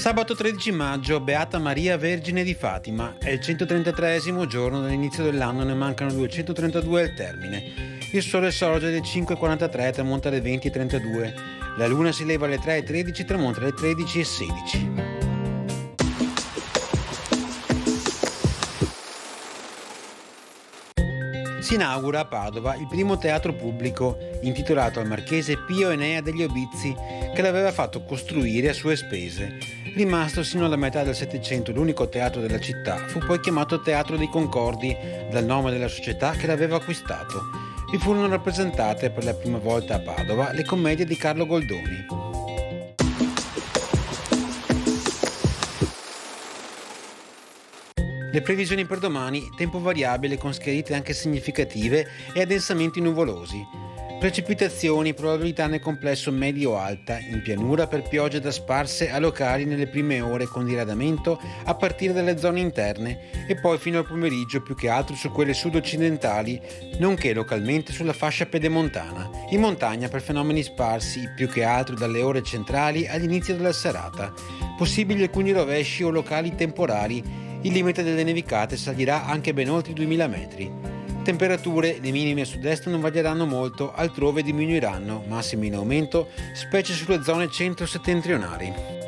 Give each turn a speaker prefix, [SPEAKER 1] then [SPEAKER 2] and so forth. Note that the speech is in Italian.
[SPEAKER 1] Sabato 13 maggio, Beata Maria Vergine di Fatima. È il 133esimo giorno dall'inizio dell'anno, ne mancano 232 al termine. Il sole sorge alle 5.43 e tramonta alle 20.32. La luna si leva alle 3.13 e tramonta alle 13.16. Si inaugura a Padova il primo teatro pubblico intitolato al marchese Pio Enea degli Obizzi, che l'aveva fatto costruire a sue spese. Rimasto sino alla metà del Settecento l'unico teatro della città, fu poi chiamato Teatro dei Concordi dal nome della società che l'aveva acquistato. Vi furono rappresentate per la prima volta a Padova le commedie di Carlo Goldoni. Le previsioni per domani: tempo variabile con schiarite anche significative e addensamenti nuvolosi. Precipitazioni, probabilità nel complesso medio-alta, in pianura per piogge da sparse a locali nelle prime ore con diradamento a partire dalle zone interne e poi fino al pomeriggio più che altro su quelle sud-occidentali, nonché localmente sulla fascia pedemontana. In montagna per fenomeni sparsi più che altro dalle ore centrali all'inizio della serata. Possibili alcuni rovesci o locali temporali. Il limite delle nevicate salirà anche ben oltre i 2000 metri. Temperature: le minime a sud-est non varieranno molto, altrove diminuiranno, massime in aumento, specie sulle zone centro-settentrionali.